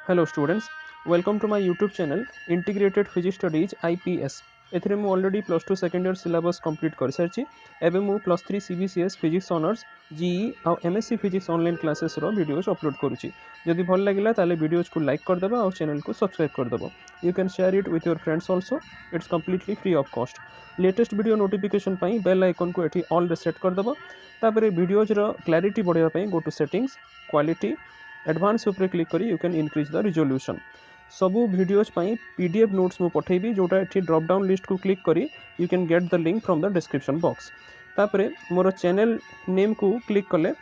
Hello students, welcome to my YouTube channel Integrated Physics Studies IPS. एथिरे मु already plus two second year syllabus complete कर सारी एवं मु plus three CBCS physics honours GE आ MSc physics online classes रो videos upload करुच्ची जदि भल लगिला ताले वीडियोस को लाइक करदेव और चैनल को सब्सक्राइब करदेव you can share it with your friends also it's completely free of cost latest video notification पाई बेल आइकन को एटी ऑल रे सेट करदेव तापर वीडियोज रो क्लैरिटी बढ़ाई go to settings quality advance उपरे क्लिक करी you can increase the resolution सबू वीडियोज पाई पीडीएफ नोट्स मु पठेबी जोटा एठी ड्रॉप डाउन लिस्ट को क्लिक करी you can get the link from the description box तापरे मोर चैनल नेम को क्लिक कले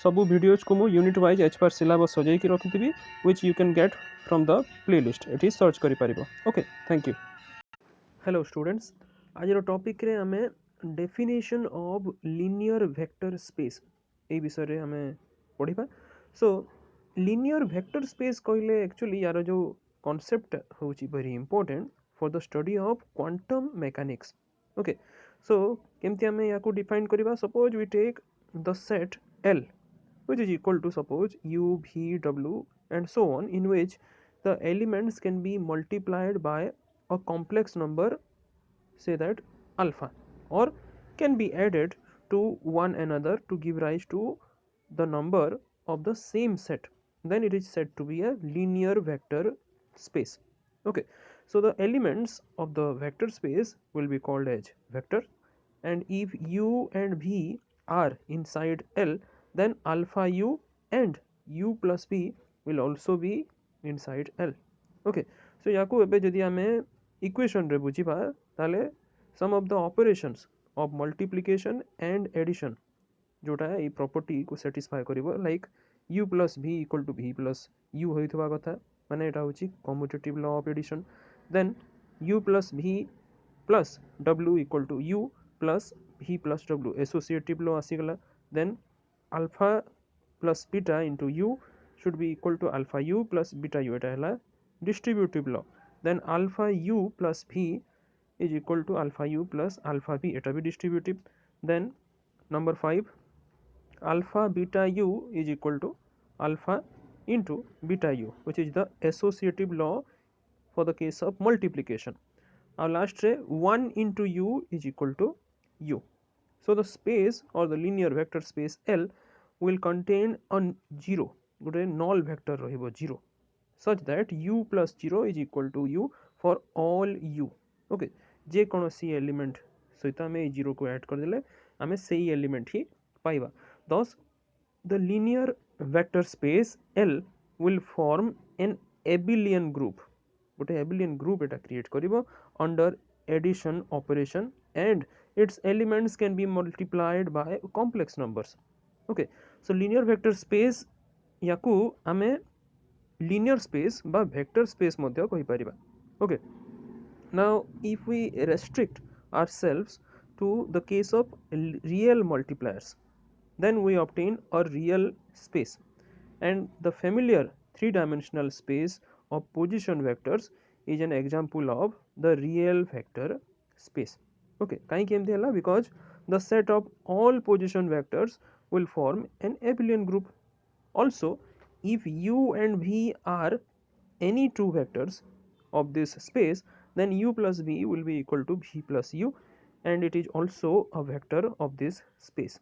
सबू वीडियोज को मु unit wise as per syllabus सजाई की रखिथिबी which you can get from the playlist एठी सर्च करि परिबो okay thank you hello students आज टॉपिक रे हमें definition of linear vector space ए विषय रे हमें पढ़िबा सो लिनियर वेक्टर स्पेस कहले एक्चुअली यार जो कॉन्सेप्ट होची very important for the study of quantum mechanics okay so केमती हमें या को डिफाइन करबा suppose we take the set L which is equal to suppose U V W and so on in which the elements can be multiplied by a complex number say that alpha or can be added to one another to give rise to the number of the same set, then it is said to be a linear vector space. Okay, so the elements of the vector space will be called as vector, and if u and v are inside L, then alpha u and u plus v will also be inside L. Okay, so याकू एबे जदि आमे equation रे बुझिबा ताले some of the operations of multiplication and addition जोटा ये property को satisfy करिवो like u plus v equal to v plus u होइथबा कथा माने एटा होची commutative law of addition then u plus v plus w equal to u plus v plus w associative law आसी गला then alpha plus beta into u should be equal to alpha u plus beta u एटा हला distributive law then alpha u plus v is equal to alpha u plus alpha v एटा भी distributive then number 5 alpha beta u is equal to alpha into beta u which is the associative law for the case of multiplication. Our last ray 1 into u is equal to u. So the space or the linear vector space L will contain a 0 गोटे null vector रहिबो 0 such that u plus 0 is equal to u for all u. Okay, जे कोनोसी element सहित आमे 0 को add कर देले आमे सेही एलिमेंट ही पाइबा. Thus, the linear vector space L will form an abelian group. गोटे abelian group Etah create करिवो under addition operation and its elements can be multiplied by complex numbers. Okay, so linear vector space याकू आमे linear space बा vector space मध्य कहि परिबा. Okay, now if we restrict ourselves to the case of real multipliers, then we obtain a real space, and the familiar three-dimensional space of position vectors is an example of the real vector space. Okay, kahi kemti hela because the set of all position vectors will form an abelian group. Also, if u and v are any two vectors of this space, then u plus v will be equal to v plus u, and it is also a vector of this space,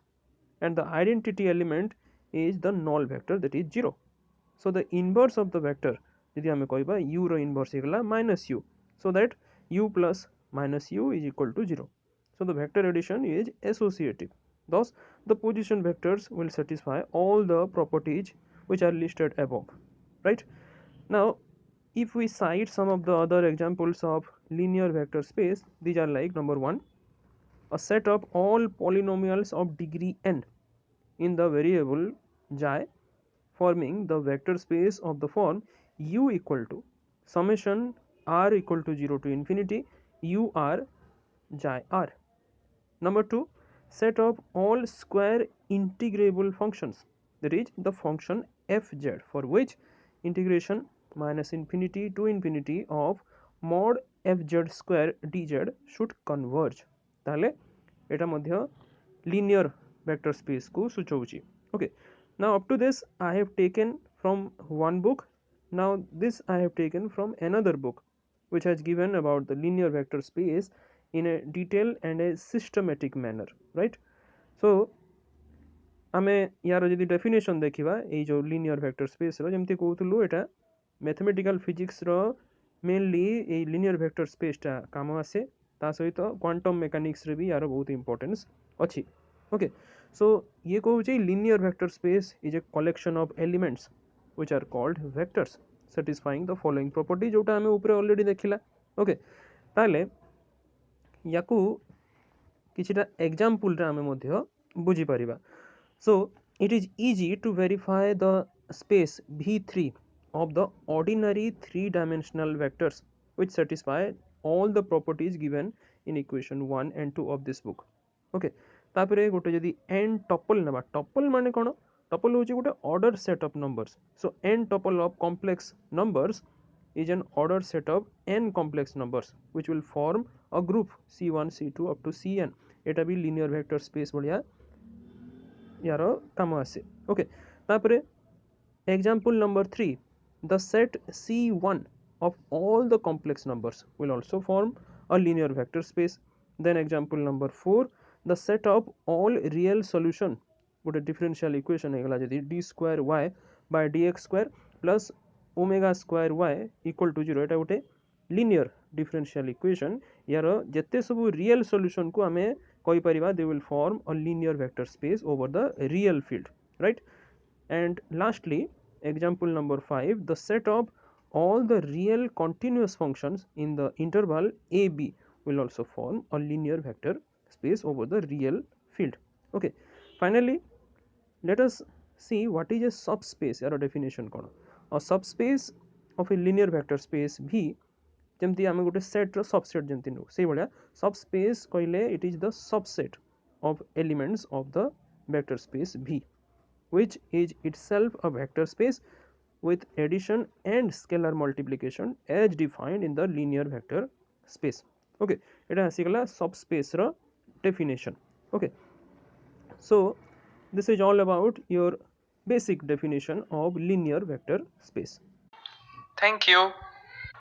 and the identity element is the null vector, that is 0. So the inverse of the vector यदि आमे कहबा u row inverse हेगला minus u, so that u plus minus u is equal to 0. So the vector addition is associative. Thus the position vectors will satisfy all the properties which are listed above, right? Now if we cite some of the other examples of linear vector space, these are like number 1, a set of all polynomials of degree n in the variable xi forming the vector space of the form u equal to summation r equal to 0 to infinity u r xi r. Number 2, set of all square integrable functions, that is the function fz for which integration minus infinity to infinity of mod fz square dz should converge. ताले एटा मध्य linear vector space को सूचौची. Okay, now up to this I have taken from one book Now this I have taken from another book which has given about the linear vector space in a detailed and a systematic manner, right? So आमे यार जदि definition देखिबा ए जो linear vector space रो जेमति कहउतलु एटा मैथमेटिकल फिजिक्स रो मेनली ए लिनियर वेक्टर स्पेस टा काम आसे ता सहित क्वांटम मेकानिक्स रे भी यार बहुत इंपोर्टेंस अछि ओके सो ये कहउची linear vector space is a collection of elements which are called vectors satisfying the following property जोटा आमे ऊपर ऑलरेडी देखिला ओके ताले याकू किछिटा एग्जांपल रे आमे मध्य बुझी परिबा so it is easy to verify the space V3 of the ordinary three-dimensional vectors which satisfy all the properties given in equation 1 and 2 of this book. Okay. तापरे गोटे जदि n tuple नबा tuple माने कोन tuple होची गोटे order set of numbers. So n tuple of complex numbers is an order set of n complex numbers which will form a group C1 C2 up to Cn. एटा भी linear vector space बढ़िया यार काम आसे okay तापरे example number 3 the set C1 of all the complex numbers will also form a linear vector space then example number 4 the set of all real solution गोटे differential equation हेगला जदि d square y by dx square plus omega square y equal to 0 एटा गोटे linear differential equation यार जेते सब real solution को आमे कहि परिबा they will form a linear vector space over the real field right and lastly example number 5 the set of all the real continuous functions in the interval ab will also form a linear vector space over the real field okay finally let us see what is a subspace यार definition cone a subspace of a linear vector space v जेमती आम गोटे सेट्र subset जमती नु से भाया subspace कहले it is the subset of elements of the vector space V which is itself a vector space with addition and scalar multiplication as defined in the linear vector space okay এটা আসিগলা subspace র definition okay so this is all about your basic definition of linear vector space Thank you.